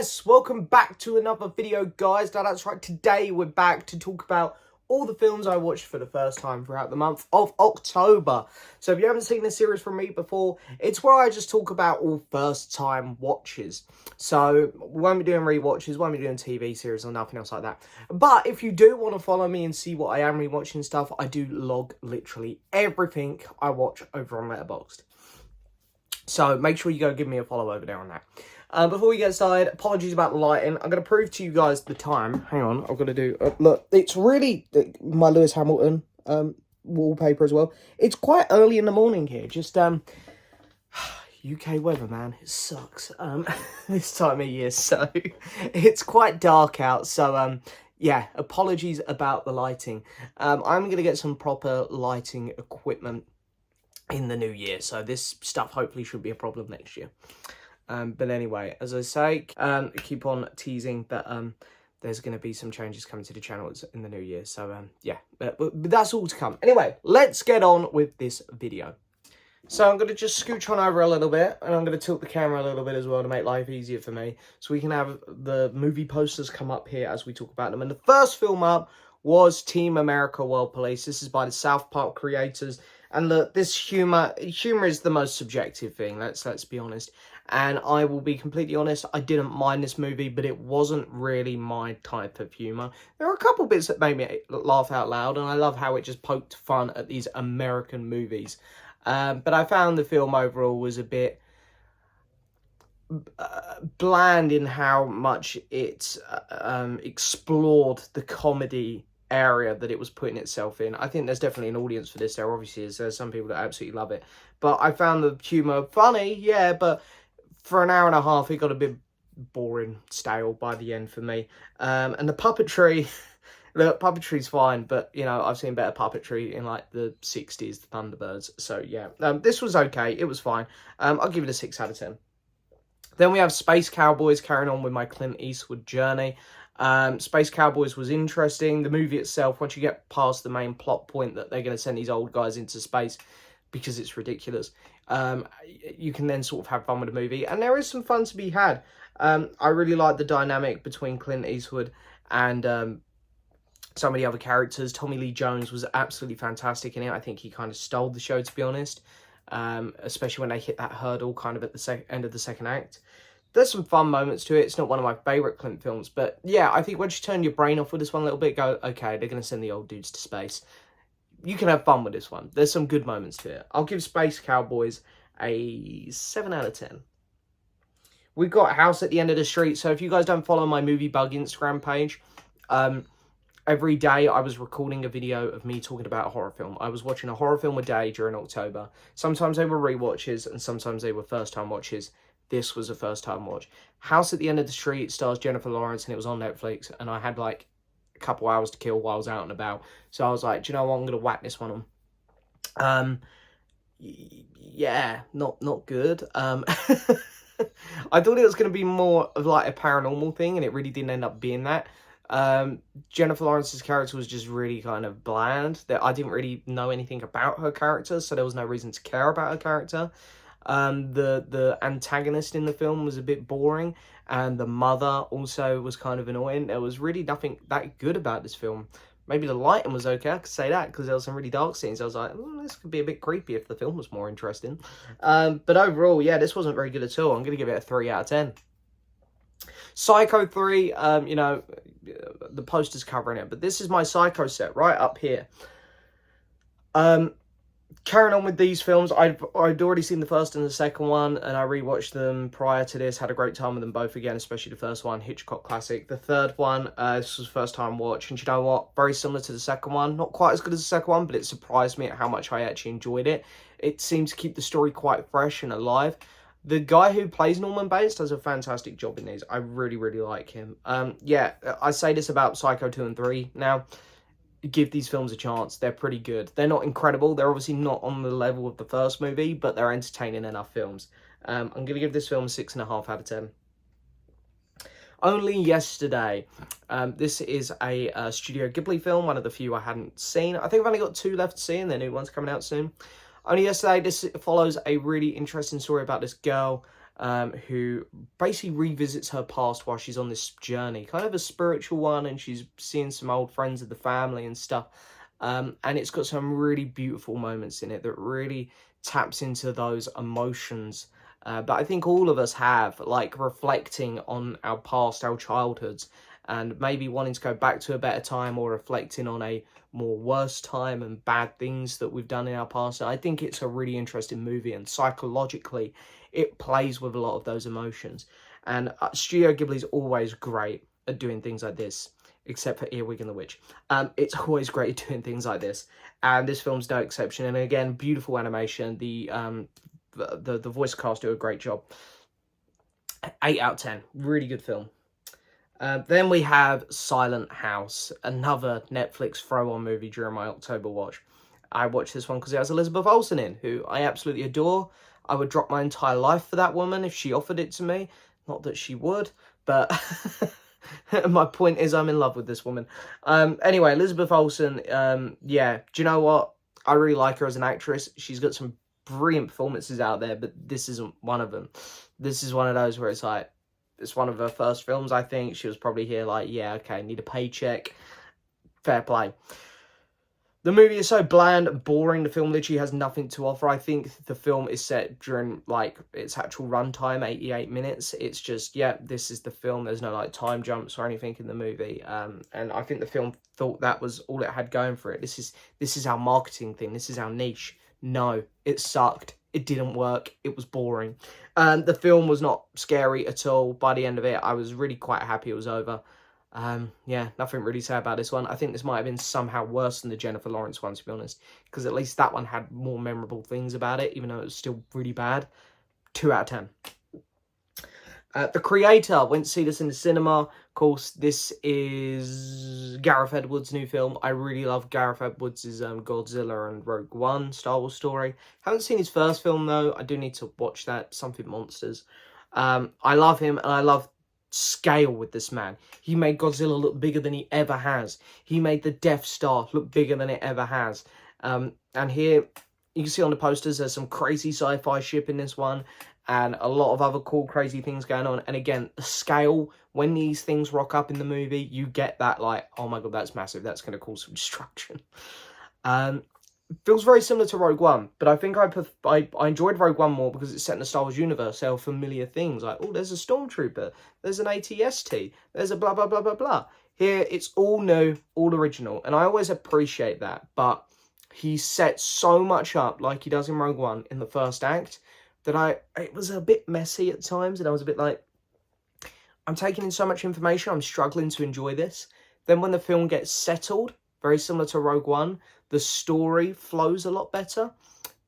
Yes, welcome back to another video, guys. Now that's right, today we're back to talk about all the films I watched for the first time throughout the month of October. So if you haven't seen this series from me before, it's where I just talk about all first time watches. So we won't be doing rewatches, won't be doing TV series or nothing else like that. But if you do want to follow me and see what I am rewatching stuff, I do log literally everything I watch over on Letterboxd. So make sure you go give me a follow over there on that. Before we get started, apologies about the lighting. I'm going to prove to you guys the time. Hang on, I've got to do... look, it's really my Lewis Hamilton wallpaper as well. It's quite early in the morning here. Just, UK weather, man. It sucks. This time of year, so it's quite dark out. So, yeah, apologies about the lighting. I'm going to get some proper lighting equipment in the new year. So this stuff hopefully should be a problem next year. But anyway, as I say, keep on teasing that there's going to be some changes coming to the channel in the new year. So, yeah, but that's all to come. Anyway, let's get on with this video. So I'm going to just scooch on over a little bit, and I'm going to tilt the camera a little bit as well to make life easier for me. So we can have the movie posters come up here as we talk about them. And the first film up was Team America World Police. This is by the South Park creators. And look, this humor is the most subjective thing, let's be honest. And I will be completely honest, I didn't mind this movie, but it wasn't really my type of humour. There are a couple bits that made me laugh out loud, and I love how it just poked fun at these American movies. But I found the film overall was a bit bland in how much it explored the comedy area that it was putting itself in. I think there's definitely an audience for this. There obviously is. There's some people that absolutely love it. But I found the humour funny, yeah, but for an hour and a half, it got a bit boring, stale by the end for me. And the puppetry, look, puppetry's fine, but, you know, I've seen better puppetry in, like, the 60s, the Thunderbirds. So, yeah, this was okay. It was fine. I'll give it a 6 out of 10. Then we have Space Cowboys, carrying on with my Clint Eastwood journey. Space Cowboys was interesting. The movie itself, once you get past the main plot point that they're going to send these old guys into space because it's ridiculous, you can then sort of have fun with the movie. And there is some fun to be had. I really like the dynamic between Clint Eastwood and some of the other characters. Tommy Lee Jones was absolutely fantastic in it. I think he kind of stole the show, to be honest, especially when they hit that hurdle kind of at the end of the second act. There's some fun moments to it. It's not one of my favourite Clint films. But, yeah, I think once you turn your brain off with this one a little bit, go, okay, they're going to send the old dudes to space. You can have fun with this one. There's some good moments to it. I'll give Space Cowboys a 7 out of 10. We've got House at the End of the Street. So if you guys don't follow my Movie Bug Instagram page, every day I was recording a video of me talking about a horror film. I was watching a horror film a day during October. Sometimes they were rewatches and sometimes they were first-time watches. This was a first-time watch. House at the End of the Street stars Jennifer Lawrence, and it was on Netflix, and I had, like, a couple hours to kill while I was out and about. So I was like, do you know what? I'm going to whack this one on. Yeah, not good. I thought it was going to be more of, like, a paranormal thing, and it really didn't end up being that. Jennifer Lawrence's character was just really kind of bland. That I didn't really know anything about her character, so there was no reason to care about her character. The antagonist in the film was a bit boring, and the mother also was kind of annoying. There was really nothing that good about this film. Maybe the lighting was okay, I could say that, because there was some really dark scenes. I was like, this could be a bit creepy if the film was more interesting. But overall, yeah, this wasn't very good at all. I'm going to give it a 3 out of 10. Psycho 3, you know, the poster's covering it, but this is my Psycho set right up here. Carrying on with these films, I'd already seen the first and the second one, and I rewatched them prior to this. Had a great time with them both again, especially the first one, Hitchcock classic. The third one, this was first time watch, and you know what? Very similar to the second one. Not quite as good as the second one, but it surprised me at how much I actually enjoyed it. It seems to keep the story quite fresh and alive. The guy who plays Norman Bates does a fantastic job in these. I really, really like him. Yeah, I say this about Psycho 2 and 3 now. Give these films a chance. They're pretty good. They're not incredible. They're obviously not on the level of the first movie, but they're entertaining enough films. I'm going to give this film a 6.5 out of 10. Only Yesterday. This is a Studio Ghibli film, one of the few I hadn't seen. I think I've only got 2 left to see, and the new one's coming out soon. Only Yesterday, this follows a really interesting story about this girl who basically revisits her past while she's on this journey, kind of a spiritual one, and she's seeing some old friends of the family and stuff. And it's got some really beautiful moments in it that really taps into those emotions that I think all of us have, like reflecting on our past, our childhoods, and maybe wanting to go back to a better time, or reflecting on a more worse time and bad things that we've done in our past. And I think it's a really interesting movie, and psychologically it plays with a lot of those emotions. And Studio Ghibli's always great at doing things like this, except for Earwig and the Witch. It's always great at doing things like this, and this film's no exception. And again, beautiful animation. The voice cast do a great job. 8 out of 10. Really good film. Then we have Silent House, another Netflix throw-on movie during my October watch. I watched this one because it has Elizabeth Olsen in, who I absolutely adore. I would drop my entire life for that woman if she offered it to me. Not that she would, but my point is I'm in love with this woman. Anyway, Elizabeth Olsen, yeah, do you know what? I really like her as an actress. She's got some brilliant performances out there, but this isn't one of them. This is one of those where it's like, it's one of her first films, I think. She was probably here like, yeah, okay, need a paycheck. Fair play. The movie is so bland and boring. The film literally has nothing to offer. I think the film is set during, like, its actual runtime, 88 minutes. It's just, yeah, this is the film. There's no, like, time jumps or anything in the movie. And I think the film thought that was all it had going for it. This is our marketing thing. This is our niche. No, it sucked. It didn't work. It was boring. The film was not scary at all. By the end of it, I was really quite happy it was over. Yeah, nothing really to say about this one. I think this might have been somehow worse than the Jennifer Lawrence one, to be honest, because at least that one had more memorable things about it, even though it was still really bad. 2 out of 10. The Creator, went to see this in the cinema. Of course, this is Gareth Edwards' new film. I really love Gareth Edwards' Godzilla and Rogue One Star Wars story. Haven't seen his first film, though. I do need to watch that, Something Monsters. I love him, and I love scale with this man. He made Godzilla look bigger than he ever has. He made the Death Star look bigger than it ever has. And here, you can see on the posters, there's some crazy sci-fi ship in this one, and a lot of other cool, crazy things going on. And again, the scale, when these things rock up in the movie, you get that, like, oh my god, that's massive. That's going to cause some destruction. Feels very similar to Rogue One, but I think I enjoyed Rogue One more because it's set in the Star Wars universe. There are familiar things, like, oh, there's a Stormtrooper, there's an AT-ST, there's a blah, blah, blah, blah, blah. Here, it's all new, all original, and I always appreciate that, but he set so much up, like he does in Rogue One, in the first act, that it was a bit messy at times, and I was a bit like, I'm taking in so much information, I'm struggling to enjoy this. Then when the film gets settled, very similar to Rogue One, the story flows a lot better,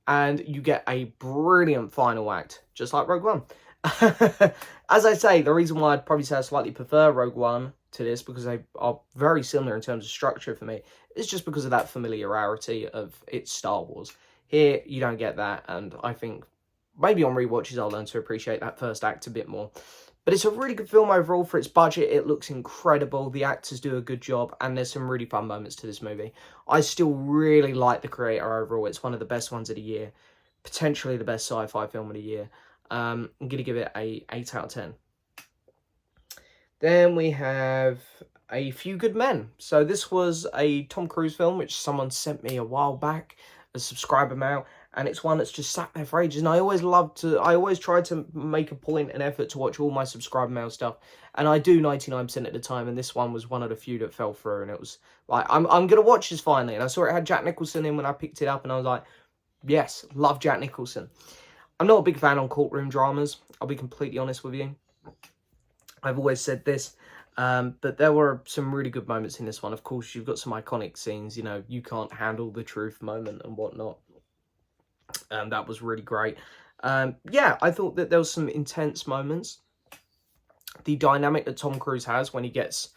and you get a brilliant final act, just like Rogue One. As I say, the reason why I'd probably say I slightly prefer Rogue One to this, because they are very similar in terms of structure for me, is just because of that familiarity of its Star Wars. Here, you don't get that, and I think maybe on rewatches I'll learn to appreciate that first act a bit more. But it's a really good film overall for its budget. It looks incredible. The actors do a good job, and there's some really fun moments to this movie. I still really like The Creator overall. It's one of the best ones of the year. Potentially the best sci-fi film of the year. I'm going to give it a 8 out of 10. Then we have A Few Good Men. So this was a Tom Cruise film, which someone sent me a while back, a subscriber mail. And it's one that's just sat there for ages. And I always try to make a point and effort to watch all my subscriber mail stuff. And I do 99% of the time. And this one was one of the few that fell through. And it was like, I'm going to watch this finally. And I saw it had Jack Nicholson in when I picked it up. And I was like, yes, love Jack Nicholson. I'm not a big fan on courtroom dramas. I'll be completely honest with you. I've always said this. But there were some really good moments in this one. Of course, you've got some iconic scenes. You know, you can't handle the truth moment and whatnot. That was really great. Yeah, I thought that there was some intense moments. The dynamic that Tom Cruise has when he gets,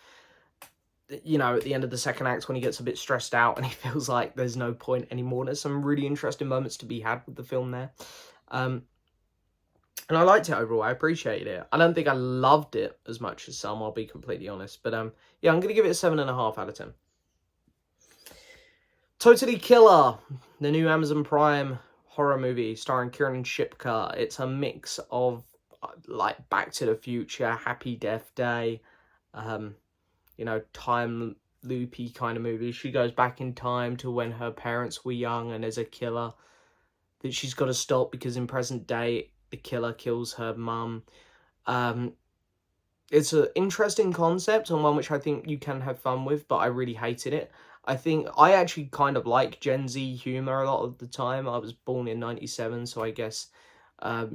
you know, at the end of the second act, when he gets a bit stressed out and he feels like there's no point anymore. There's some really interesting moments to be had with the film there. And I liked it overall. I appreciated it. I don't think I loved it as much as some, I'll be completely honest. But yeah, I'm going to give it a 7.5 out of 10. Totally Killer, the new Amazon Prime horror movie starring Kieran Shipka. It's a mix of like Back to the Future, Happy Death Day, you know, time loopy kind of movies. She goes back in time to when her parents were young and there's a killer that she's got to stop because in present day the killer kills her mum. It's an interesting concept and one which I think you can have fun with, but I really hated it. I think I actually kind of like Gen Z humor a lot of the time. I was born in 97, so I guess,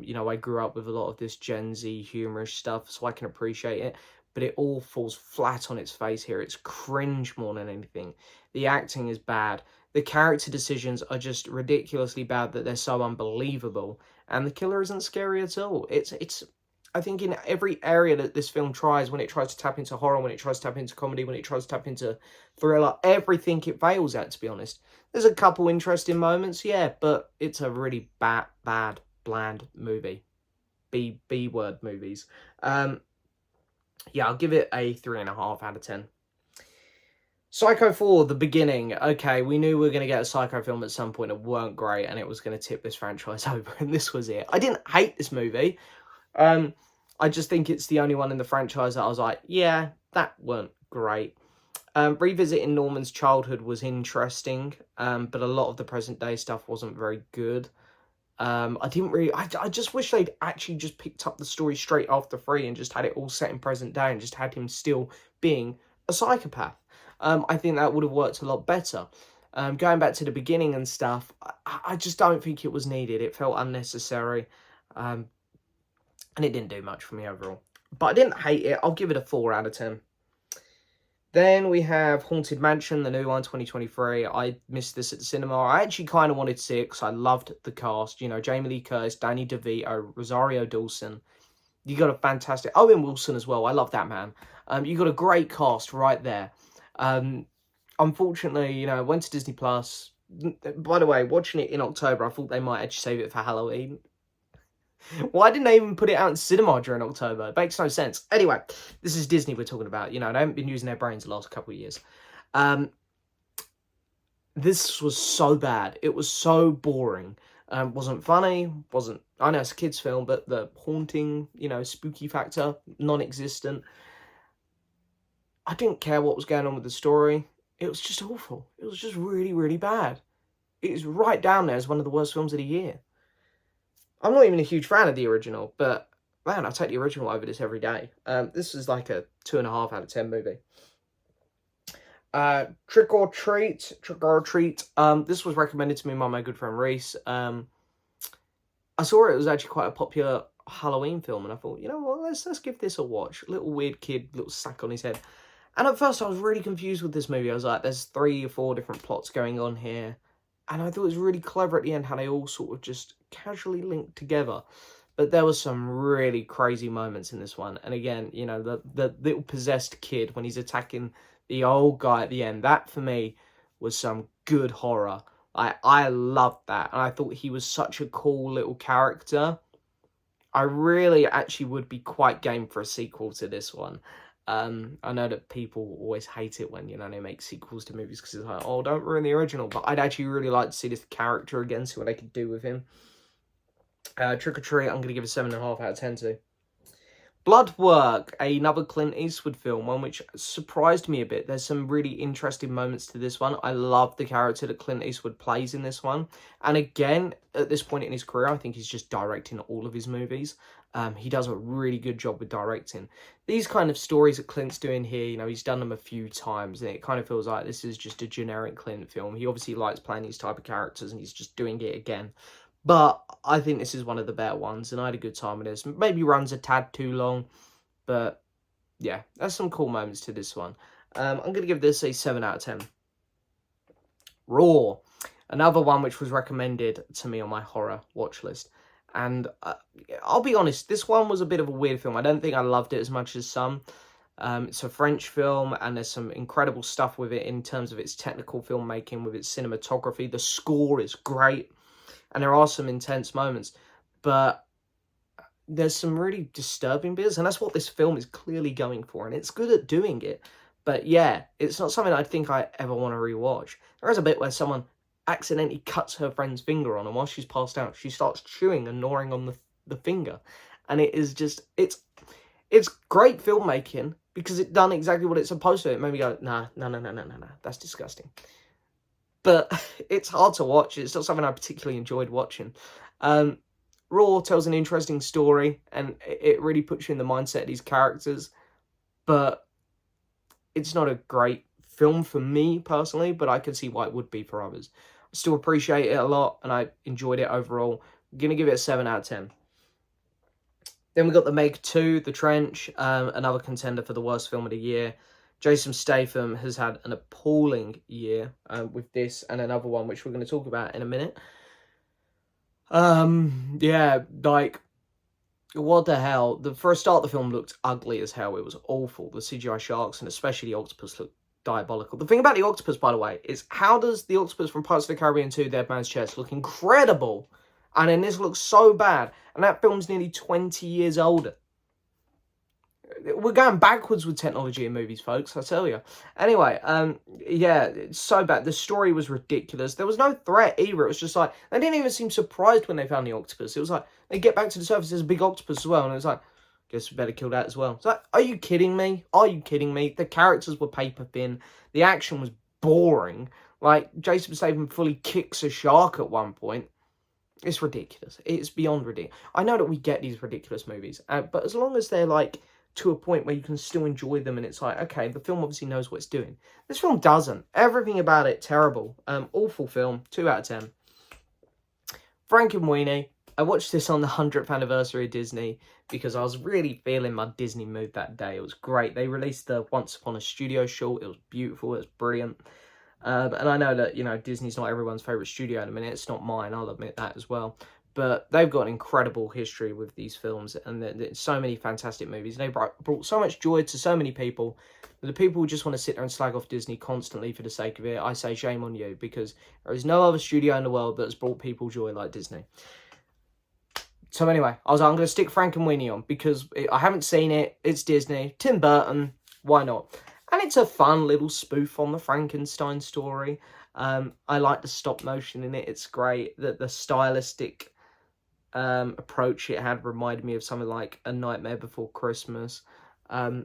you know, I grew up with a lot of this Gen Z humorous stuff, so I can appreciate it. But it all falls flat on its face here. It's cringe more than anything. The acting is bad. The character decisions are just ridiculously bad that they're so unbelievable. And the killer isn't scary at all. It's I think in every area that this film tries, when it tries to tap into horror, when it tries to tap into comedy, when it tries to tap into thriller, everything it fails at, to be honest. There's a couple interesting moments, yeah, but it's a really bad, bland movie. B-word movies. Yeah, I'll give it a 3.5 out of 10. Psycho 4, The Beginning. Okay, we knew we were going to get a Psycho film at some point. It weren't great, and it was going to tip this franchise over, and this was it. I didn't hate this movie. I just think it's the only one in the franchise that I was like, yeah, that weren't great. Revisiting Norman's childhood was interesting, but a lot of the present day stuff wasn't very good. I just wish they'd actually just picked up the story straight after 3 and just had it all set in present day and just had him still being a psychopath. I think that would have worked a lot better. Going back to the beginning and stuff, I just don't think it was needed. It felt unnecessary. And it didn't do much for me overall. But I didn't hate it. I'll give it a 4 out of 10. Then we have Haunted Mansion, the new one, 2023. I missed this at the cinema. I actually kind of wanted to see it because I loved the cast. You know, Jamie Lee Curtis, Danny DeVito, Rosario Dawson. You got a fantastic... Owen Wilson as well. I love that man. You got a great cast right there. Unfortunately, you know, I went to Disney+. Plus. By the way, watching it in October, I thought they might actually save it for Halloween. Why didn't they even put it out in cinema during October? It makes no sense. Anyway, this is Disney we're talking about. You know, they haven't been using their brains the last couple of years. This was so bad. It was so boring. Wasn't funny. I know it's a kid's film, but the haunting, you know, spooky factor, non-existent. I didn't care what was going on with the story. It was just awful. It was just really, really bad. It is right down there as one of the worst films of the year. I'm not even a huge fan of the original, but man, I'll take the original over this every day. This is like a 2.5 out of 10 movie. Trick or Treat. This was recommended to me by my good friend Reese. I saw it was actually quite a popular Halloween film, and I thought, you know what, let's give this a watch. Little weird kid, little sack on his head. And at first I was really confused with this movie. I was like, there's 3 or 4 different plots going on here. And I thought it was really clever at the end how they all sort of just casually linked together. But there was some really crazy moments in this one. And again, you know, the little possessed kid when he's attacking the old guy at the end. That, for me, was some good horror. I loved that. And I thought he was such a cool little character. I really actually would be quite game for a sequel to this one. I know that people always hate it when, you know, they make sequels to movies because it's like, oh, don't ruin the original. But I'd actually really like to see this character again, see what I could do with him. Trick or Treat, I'm going to give a 7.5 out of 10 to. Blood Work, another Clint Eastwood film, one which surprised me a bit. There's some really interesting moments to this one. I love the character that Clint Eastwood plays in this one. And again, at this point in his career, I think he's just directing all of his movies. He does a really good job with directing. These kind of stories that Clint's doing here, you know, he's done them a few times, and it kind of feels like this is just a generic Clint film. He obviously likes playing these type of characters, and he's just doing it again. But I think this is one of the better ones, and I had a good time with this. Maybe runs a tad too long, but yeah, there's some cool moments to this one. I'm going to give this a 7 out of 10. Raw, another one which was recommended to me on my horror watch list. And I'll be honest, this one was a bit of a weird film. I don't think I loved it as much as some. It's a French film, and there's some incredible stuff with it in terms of its technical filmmaking, with its cinematography. The score is great, and there are some intense moments. But there's some really disturbing bits, and that's what this film is clearly going for, and it's good at doing it. But yeah, it's not something I think I ever want to rewatch. There is a bit where someone accidentally cuts her friend's finger on, and while she's passed out, she starts chewing and gnawing on the finger. and it is just, it's great filmmaking because it done exactly what it's supposed to. It made me go, nah, that's disgusting. But it's hard to watch. It's not something I particularly enjoyed watching. Raw tells an interesting story, and it really puts you in the mindset of these characters. But it's not a great film for me, personally, but I can see why it would be for others. I still appreciate it a lot, and I enjoyed it overall. I'm going to give it a 7 out of 10. Then we got The Meg 2, The Trench, another contender for the worst film of the year. Jason Statham has had an appalling year with this and another one, which we're going to talk about in a minute. Yeah, like, what the hell? For a start, the film looked ugly as hell. It was awful. The CGI sharks, and especially the octopus, looked diabolical. The thing about the octopus, by the way, is how does the octopus from Pirates of the Caribbean 2, Dead Man's Chest, look incredible? And then this looks so bad. And that film's nearly 20 years older. We're going backwards with technology in movies, folks, I tell you. Anyway, yeah, it's so bad. The story was ridiculous. There was no threat either. It was just like, they didn't even seem surprised when they found the octopus. It was like, they get back to the surface, there's a big octopus as well. And it was like, guess we better kill that as well. It's like, are you kidding me? Are you kidding me? The characters were paper thin. The action was boring. Like, Jason Statham fully kicks a shark at one point. It's ridiculous. It's beyond ridiculous. I know that we get these ridiculous movies, but as long as they're like to a point where you can still enjoy them and it's like, okay, the film obviously knows what it's doing. This film doesn't. Everything about it, terrible. Awful film, 2 out of 10. Frankenweenie. I watched this on the 100th anniversary of Disney because I was really feeling my Disney mood that day. It was great. They released the Once Upon a Studio short. It was beautiful. It was brilliant. And I know that, you know, Disney's not everyone's favourite studio in a minute. It's not mine, I'll admit that as well. But they've got an incredible history with these films, and there's so many fantastic movies. They brought so much joy to so many people. The people who just want to sit there and slag off Disney constantly for the sake of it, I say shame on you, because there is no other studio in the world that has brought people joy like Disney. So anyway, I was like, I'm going to stick Frankenweenie on, because I haven't seen it. It's Disney. Tim Burton. Why not? And it's a fun little spoof on the Frankenstein story. I like the stop motion in it. It's great. The stylistic approach it had reminded me of something like A Nightmare Before Christmas. I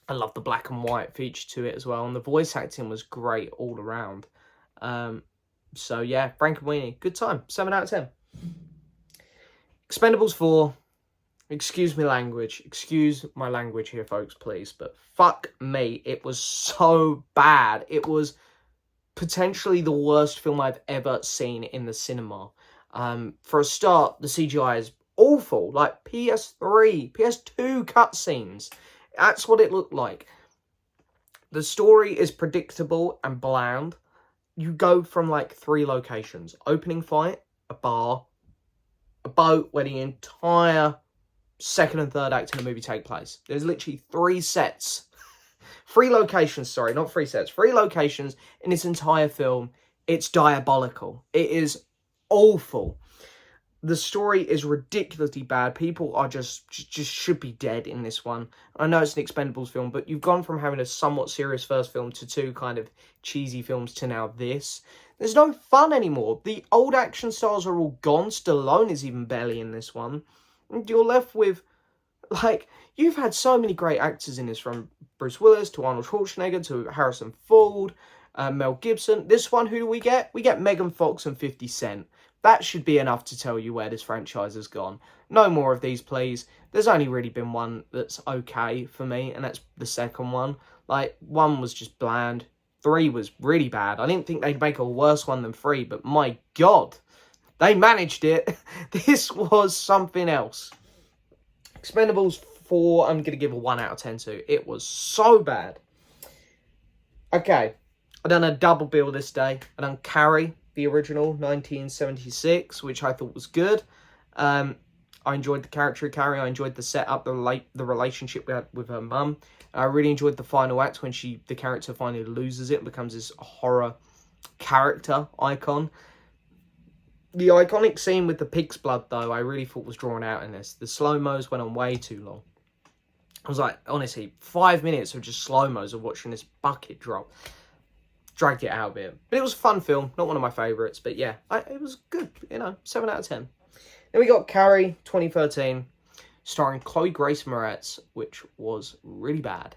love the black and white feature to it as well. And the voice acting was great all around. So yeah, Frankenweenie. Good time. 7 out of 10. Expendables 4. Excuse my language. Excuse my language here, folks, please. But fuck me. It was so bad. It was potentially the worst film I've ever seen in the cinema. For a start, the CGI is awful. Like PS3, PS2 cutscenes. That's what it looked like. The story is predictable and bland. You go from like 3 locations. Opening fight, a bar, a boat where the entire second and third act in the movie take place. There's literally 3 sets. 3 locations, sorry, not 3 sets. 3 locations in this entire film. It's diabolical. It is awful. The story is ridiculously bad. People are just should be dead in this one. I know it's an Expendables film, but you've gone from having a somewhat serious first film to 2 kind of cheesy films to now this. There's no fun anymore. The old action stars are all gone. Stallone is even barely in this one. And you're left with, like, you've had so many great actors in this, from Bruce Willis to Arnold Schwarzenegger to Harrison Ford, Mel Gibson. This one, who do we get? We get Megan Fox and 50 Cent. That should be enough to tell you where this franchise has gone. No more of these, please. There's only really been one that's okay for me, and that's the second one. Like, 1 was just bland. 3 was really bad. I didn't think they'd make a worse one than 3, but my God, they managed it. This was something else. Expendables 4, I'm going to give a 1 out of 10 to. It was so bad. Okay, I done a double bill this day. I done Carrie, the original, 1976, which I thought was good. I enjoyed the character of Carrie. I enjoyed the setup, the relationship we had with her mum. I really enjoyed the final act when the character finally loses it and becomes this horror character icon. The iconic scene with the pig's blood, though, I really thought was drawn out in this. The slow-mos went on way too long. I was like, honestly, 5 minutes of just slow-mos of watching this bucket drop. Dragged it out a bit. But it was a fun film. Not one of my favourites, but yeah, it was good. You know, 7 out of 10. Then we got Carrie, 2013. starring Chloe Grace Moretz, which was really bad.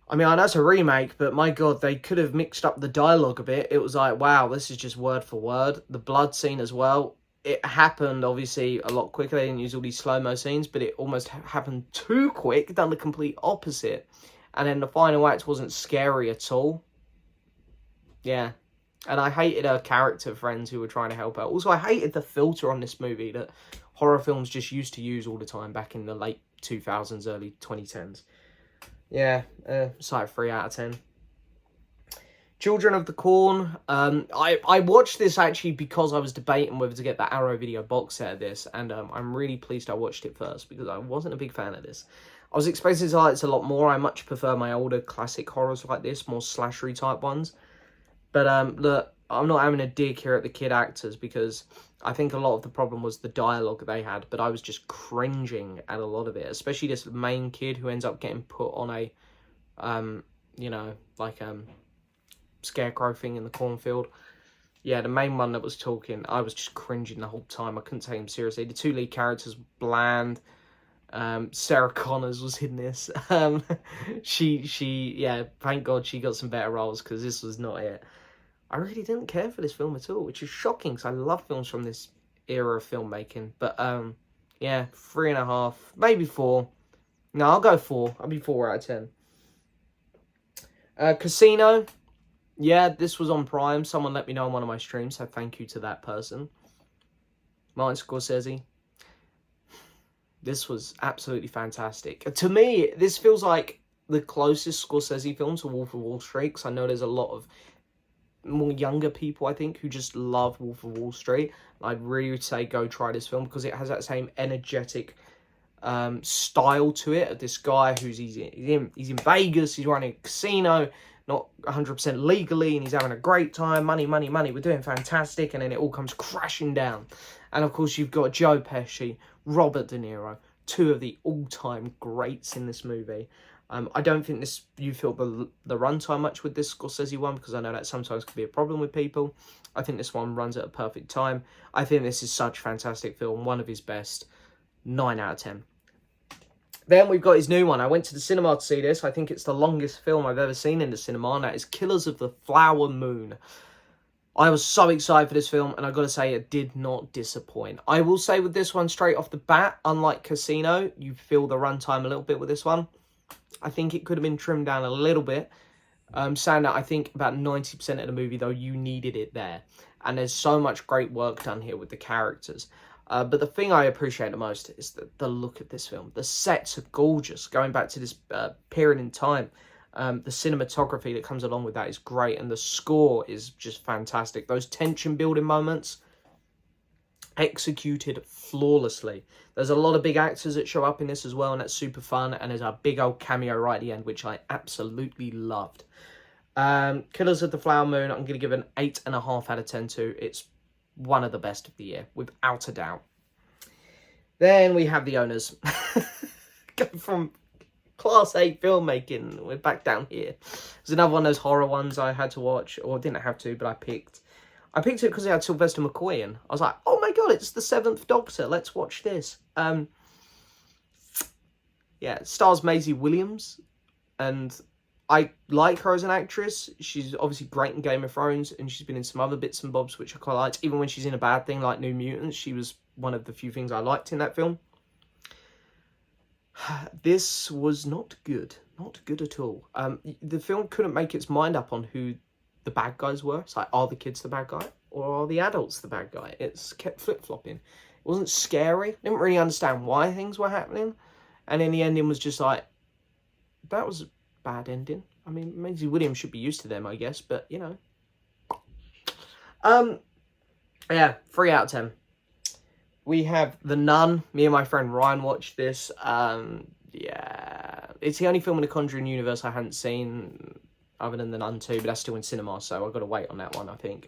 I mean, I know it's a remake, but my God, they could have mixed up the dialogue a bit. It was like, wow, this is just word for word. The blood scene as well. It happened, obviously, a lot quicker. They didn't use all these slow-mo scenes, but it almost happened too quick, done the complete opposite. And then the final act wasn't scary at all. Yeah. And I hated her character friends who were trying to help her. Also, I hated the filter on this movie that horror films just used to use all the time back in the late 2000s, early 2010s. Yeah, it's like 3 out of 10. Children of the Corn. I watched this actually because I was debating whether to get the Arrow video box set of this. And I'm really pleased I watched it first because I wasn't a big fan of this. I was expecting to like this a lot more. I much prefer my older classic horrors like this, more slashery type ones. But look, I'm not having a dig here at the kid actors because I think a lot of the problem was the dialogue they had. But I was just cringing at a lot of it, especially this main kid who ends up getting put on a, scarecrow thing in the cornfield. Yeah, the main one that was talking, I was just cringing the whole time. I couldn't take him seriously. The 2 lead characters were bland. Sarah Connors was in this. Yeah, thank God she got some better roles because this was not it. I really didn't care for this film at all, which is shocking because I love films from this era of filmmaking. But yeah, 3.5, maybe 4. No, I'll go 4. I'll be 4 out of 10. Casino. Yeah, this was on Prime. Someone let me know on one of my streams, so thank you to that person. Martin Scorsese. This was absolutely fantastic. To me, this feels like the closest Scorsese film to Wolf of Wall Street, because I know there's a lot of more younger people, I think, who just love Wolf of Wall Street. I'd really say go try this film, because it has that same energetic style to it, of this guy who's he's in Vegas, he's running a casino, not 100% legally, and he's having a great time, money, we're doing fantastic, and then it all comes crashing down. And of course you've got Joe Pesci, Robert De Niro, 2 of the all-time greats in this movie. I don't think you feel the runtime much with this Scorsese one, because I know that sometimes can be a problem with people. I think this one runs at a perfect time. I think this is such a fantastic film, one of his best. 9 out of 10. Then we've got his new one. I went to the cinema to see this. I think it's the longest film I've ever seen in the cinema, and that is Killers of the Flower Moon. I was so excited for this film, and I've got to say, it did not disappoint. I will say with this one, straight off the bat, unlike Casino, you feel the runtime a little bit with this one. I think it could have been trimmed down a little bit. Saying that, I think about 90% of the movie, though, you needed it there. And there's so much great work done here with the characters. But the thing I appreciate the most is the look of this film. The sets are gorgeous. Going back to this period in time, the cinematography that comes along with that is great. And the score is just fantastic. Those tension-building moments, executed flawlessly. There's a lot of big actors that show up in this as well, and that's super fun. And there's a big old cameo right at the end, which I absolutely loved. Killers of the Flower Moon, I'm going to give an 8.5 out of 10 to. It's one of the best of the year, without a doubt. Then we have The Owners. Go from Class A filmmaking, we're back down here. It's another one of those horror ones I had to watch, or didn't have to, but I picked. I picked it because it had Sylvester McCoy in. I was like, oh my God, it's the 7th Doctor. Let's watch this. Yeah, it stars Maisie Williams, and I like her as an actress. She's obviously great in Game of Thrones, and she's been in some other bits and bobs which I quite liked. Even when she's in a bad thing like New Mutants, she was one of the few things I liked in that film. This was not good. Not good at all. The film couldn't make its mind up on who the bad guys were. It's like, are the kids the bad guy? Or are the adults the bad guy? It's kept flip-flopping. It wasn't scary. Didn't really understand why things were happening. And then the ending was just like, that was a bad ending. I mean, Maisie Williams should be used to them, I guess. But, you know. Yeah, 3 out of 10. We have The Nun. Me and my friend Ryan watched this. Yeah. It's the only film in the Conjuring universe I hadn't seen other than The Nun 2, but that's still in cinema, so I've got to wait on that one, I think.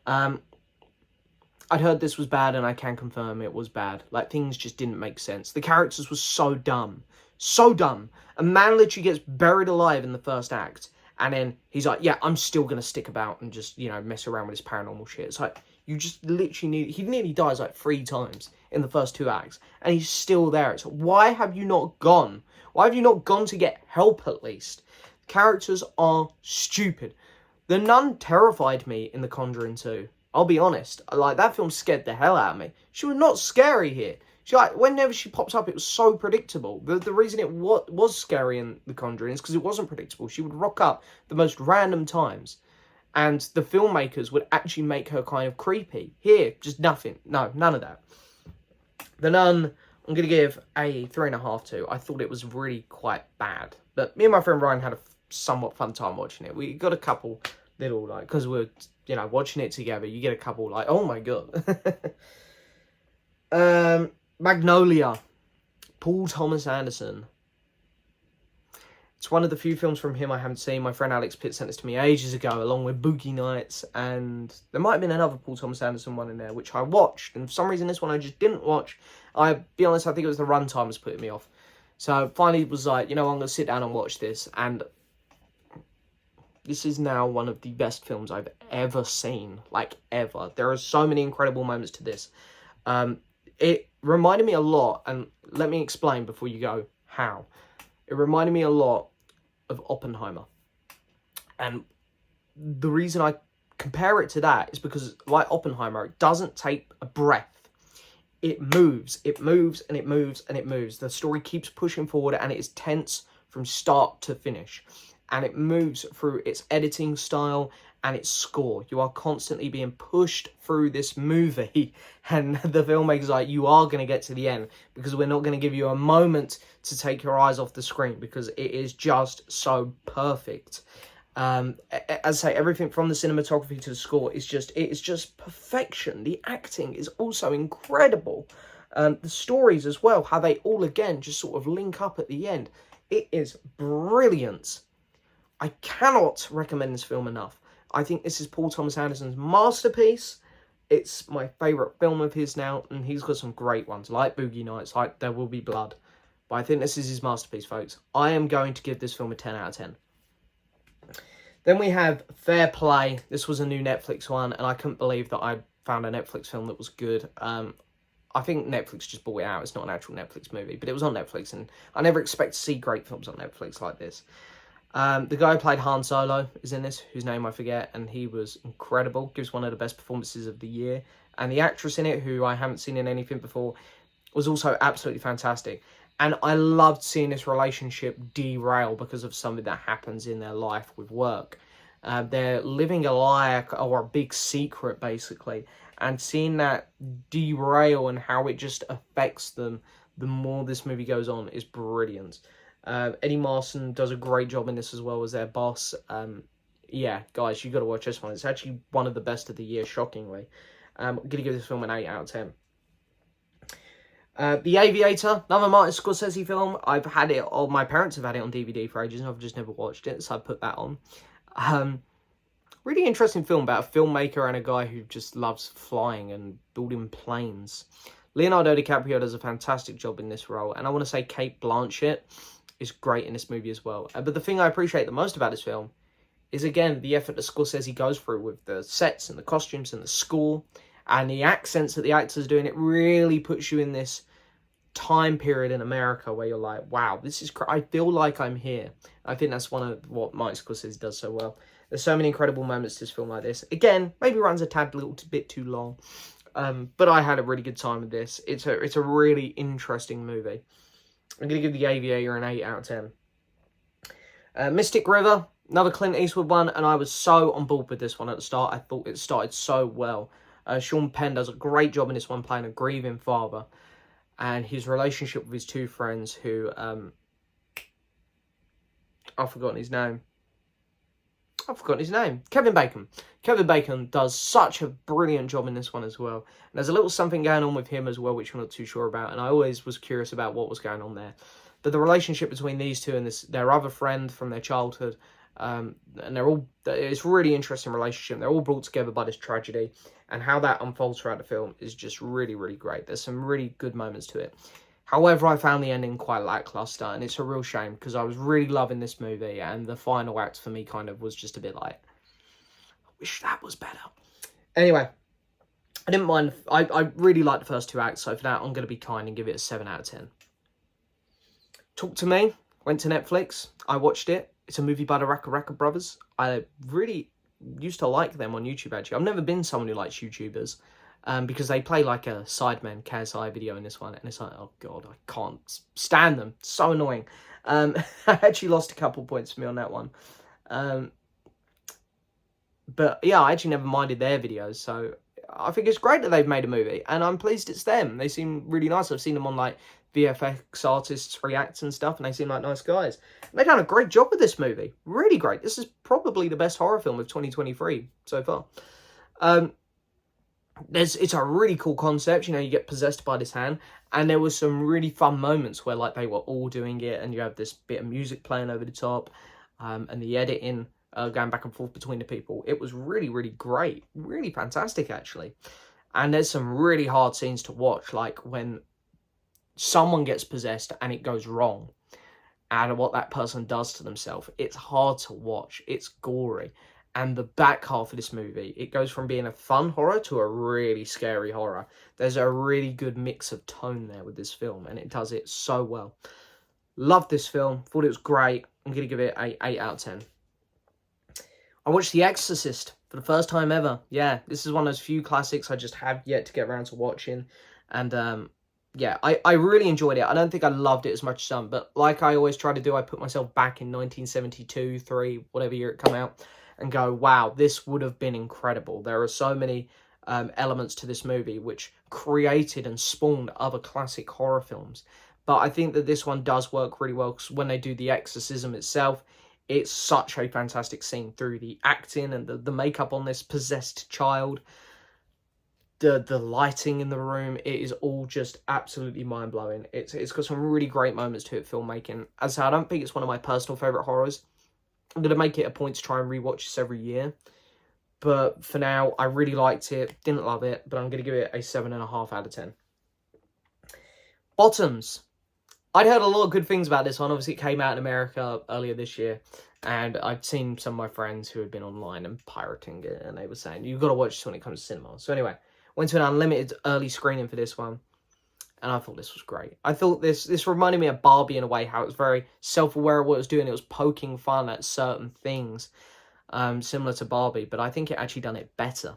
I'd heard this was bad, and I can confirm it was bad. Like, things just didn't make sense. The characters were so dumb. So dumb. A man literally gets buried alive in the first act, and then he's like, yeah, I'm still going to stick about and just, you know, mess around with this paranormal shit. It's like, You just literally need... He nearly dies like 3 times in the first 2 acts. And he's still there. It's why have you not gone? Why have you not gone to get help at least? Characters are stupid. The Nun terrified me in The Conjuring 2. I'll be honest. Like, that film scared the hell out of me. She was not scary here. She, like, whenever she pops up, it was so predictable. The reason it was scary in The Conjuring is because it wasn't predictable. She would rock up the most random times. And the filmmakers would actually make her kind of creepy. Here, just nothing. No, none of that. The Nun, I'm going to give a 3.5 to. I thought it was really quite bad. But me and my friend Ryan had a somewhat fun time watching it. We got a couple little, like, because we're, you know, watching it together, you get a couple, like, oh my god. Magnolia. Paul Thomas Anderson. It's one of the few films from him I haven't seen. My friend Alex Pitt sent this to me ages ago, along with Boogie Nights, and there might have been another Paul Thomas Anderson one in there, which I watched, and for some reason this one I just didn't watch. I'll be honest, I think it was the runtime was putting me off. So finally was like, you know, I'm going to sit down and watch this, and this is now one of the best films I've ever seen, like, ever. There are so many incredible moments to this. It reminded me a lot, and let me explain before you go how. It reminded me a lot of Oppenheimer. And the reason I compare it to that is because, like Oppenheimer, it doesn't take a breath. It moves, and it moves, and it moves. The story keeps pushing forward, and it is tense from start to finish. And it moves through its editing style and its score. You are constantly being pushed through this movie, and the filmmaker's like, you are going to get to the end, because we're not going to give you a moment to take your eyes off the screen, because it is just so perfect. As I say, everything from the cinematography to the score is just, it is just perfection. The acting is also incredible. The stories as well, how they all again just sort of link up at the end. It is brilliant. I cannot recommend this film enough. I think this is Paul Thomas Anderson's masterpiece. It's my favourite film of his now, and he's got some great ones, like Boogie Nights, like There Will Be Blood. But I think this is his masterpiece, folks. I am going to give this film a 10 out of 10. Then we have Fair Play. This was a new Netflix one, and I couldn't believe that I found a Netflix film that was good. I think Netflix just bought it out. It's not an actual Netflix movie, but it was on Netflix, and I never expect to see great films on Netflix like this. The guy who played Han Solo is in this, whose name I forget, and he was incredible. Gives one of the best performances of the year. And the actress in it, who I haven't seen in anything before, was also absolutely fantastic. And I loved seeing this relationship derail because of something that happens in their life with work. They're living a lie or a big secret, basically. And seeing that derail and how it just affects them the more this movie goes on is brilliant. Eddie Marsan does a great job in this as well as their boss. Yeah, guys, you got to watch this one. It's actually one of the best of the year, shockingly. I'm going to give this film an 8 out of 10. The Aviator, another Martin Scorsese film. I've had it, or my parents have had it on DVD for ages, and I've just never watched it, so I put that on. Really interesting film about a filmmaker and a guy who just loves flying and building planes. Leonardo DiCaprio does a fantastic job in this role, and I want to say Cate Blanchett is great in this movie as well. But the thing I appreciate the most about this film is, again, the effort that Scorsese goes through with the sets and the costumes and the score and the accents that the actors do. And it really puts you in this time period in America where you're like, wow, this is I feel like I'm here. I think that's one of what Martin Scorsese does so well. There's so many incredible moments to this film like this. Again, maybe runs a tad little bit too long. But I had a really good time with this. It's a really interesting movie. I'm going to give The Aviator an 8 out of 10. Mystic River, another Clint Eastwood one, and I was so on board with this one at the start. I thought it started so well. Sean Penn does a great job in this one, playing a grieving father, and his relationship with his two friends who, I've forgotten his name. Kevin Bacon. Kevin Bacon does such a brilliant job in this one as well. And there's a little something going on with him as well, which I'm not too sure about. And I always was curious about what was going on there. But the relationship between these two and their other friend from their childhood, and it's a really interesting relationship. They're all brought together by this tragedy. And how that unfolds throughout the film is just really, really great. There's some really good moments to it. However, I found the ending quite lackluster, and it's a real shame because I was really loving this movie, and the final act for me kind of was just a bit like, I wish that was better. Anyway, I didn't mind. I really liked the first 2 acts, so for that, I'm going to be kind and give it a 7 out of 10. Talk to Me went to Netflix. I watched it. It's a movie by the Raka brothers. I really used to like them on YouTube, actually. I've never been someone who likes YouTubers, because they play like a Sidemen KSI video in this one, and it's like, oh god, I can't stand them. It's so annoying. I actually lost a couple points for me on that one. But yeah, I actually never minded their videos, so I think it's great that they've made a movie, and I'm pleased it's them. They seem really nice. I've seen them on like VFX artists reacts and stuff, and they seem like nice guys. And they've done a great job with this movie. Really great. This is probably the best horror film of 2023 so far. It's a really cool concept. You know, you get possessed by this hand, and there was some really fun moments where like they were all doing it, and you have this bit of music playing over the top, and the editing going back and forth between the people. It was really, really great. Really fantastic, actually. And there's some really hard scenes to watch, like when someone gets possessed and it goes wrong, and what that person does to themselves. It's hard to watch. It's gory. And the back half of this movie, it goes from being a fun horror to a really scary horror. There's a really good mix of tone there with this film, and it does it so well. Loved this film. Thought it was great. I'm going to give it a 8 out of 10. I watched The Exorcist for the first time ever. Yeah, this is one of those few classics I just have yet to get around to watching. And yeah, I really enjoyed it. I don't think I loved it as much as some, but like I always try to do, I put myself back in 1972, 3, whatever year it came out, and go, wow, this would have been incredible. There are so many elements to this movie which created and spawned other classic horror films. But I think that this one does work really well, because when they do the exorcism itself, it's such a fantastic scene through the acting and the makeup on this possessed child. The lighting in the room, it is all just absolutely mind-blowing. It's got some really great moments to it, filmmaking. As I said, I don't think it's one of my personal favourite horrors. I'm going to make it a point to try and rewatch this every year. But for now, I really liked it. Didn't love it, but I'm going to give it a 7.5 out of 10. Bottoms. I'd heard a lot of good things about this one. Obviously, it came out in America earlier this year. And I'd seen some of my friends who had been online and pirating it. And they were saying, you've got to watch this when it comes to cinema. So anyway, went to an unlimited early screening for this one. And I thought this was great. I thought this reminded me of Barbie in a way, how it was very self-aware of what it was doing. It was poking fun at certain things, similar to Barbie. But I think it actually done it better.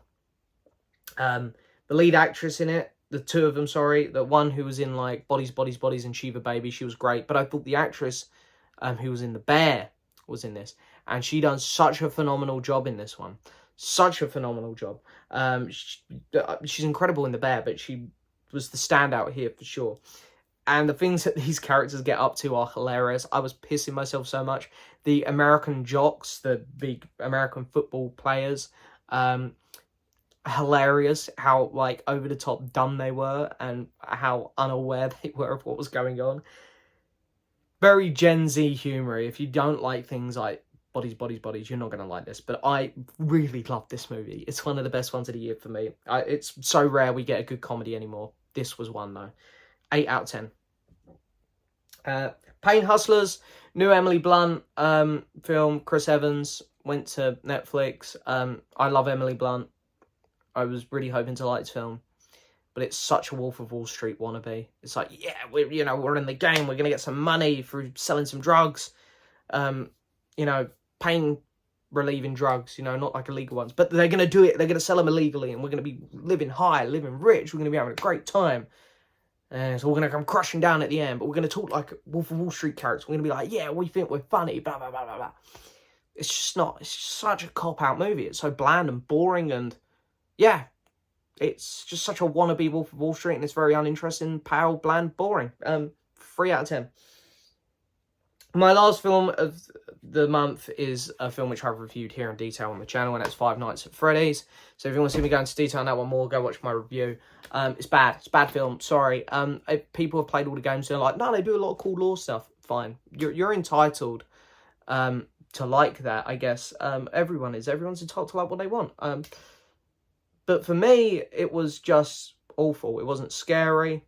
The lead actress in it, the two of them, sorry, the one who was in like Bodies, Bodies, Bodies and Shiva Baby, she was great. But I thought the actress who was in The Bear was in this. And she done such a phenomenal job in this one. Such a phenomenal job. She's incredible in The Bear, but she was the standout here for sure. And the things that these characters get up to are hilarious. I was pissing myself so much. The American jocks, the big American football players, hilarious how like over the top dumb they were and how unaware they were of what was going on. Very Gen Z humor. If you don't like things like Bodies, Bodies, Bodies, you're not going to like this. But I really love this movie. It's one of the best ones of the year for me. It's so rare we get a good comedy anymore. This was one, though. 8 out of 10. Pain Hustlers, new Emily Blunt film. Chris Evans went to Netflix. I love Emily Blunt. I was really hoping to like this film. But it's such a Wolf of Wall Street wannabe. It's like, yeah, we're in the game. We're going to get some money through selling some drugs. Pain relieving drugs, not like illegal ones. But they're going to do it. They're going to sell them illegally. And we're going to be living high, living rich. We're going to be having a great time. And so we're going to come crashing down at the end. But we're going to talk like Wolf of Wall Street characters. We're going to be like, yeah, we think we're funny, blah, blah, blah, blah, blah. It's just not. It's just such a cop-out movie. It's so bland and boring. And yeah, it's just such a wannabe Wolf of Wall Street. And it's very uninteresting, pale, bland, boring. 3 out of 10. My last film of the month is a film which I've reviewed here in detail on the channel, and that's Five Nights at Freddy's. So if you want to see me go into detail on that one more, go watch my review. It's bad. It's a bad film. Sorry. If people have played all the games, they're like, no, they do a lot of cool lore stuff. Fine. You're entitled to like that, I guess. Everyone is. Everyone's entitled to like what they want. But for me, it was just awful. It wasn't scary.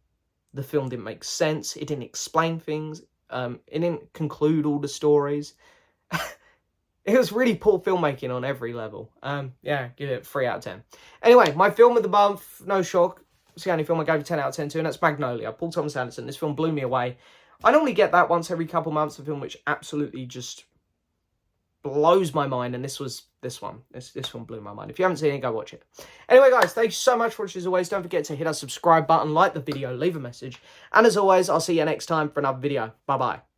The film didn't make sense. It didn't explain things. It didn't conclude all the stories. It was really poor filmmaking on every level. Yeah, give it 3 out of 10. Anyway, my film of the month, no shock. It's the only film I gave a 10 out of 10 to, and that's Magnolia. Paul Thomas Anderson. This film blew me away. I normally get that once every couple months, a film which absolutely just blows my mind, and this was this one. This one blew my mind. If you haven't seen it, go watch it. Anyway, guys, thank you so much for watching as always. Don't forget to hit that subscribe button, like the video, leave a message, and as always, I'll see you next time for another video. Bye-bye.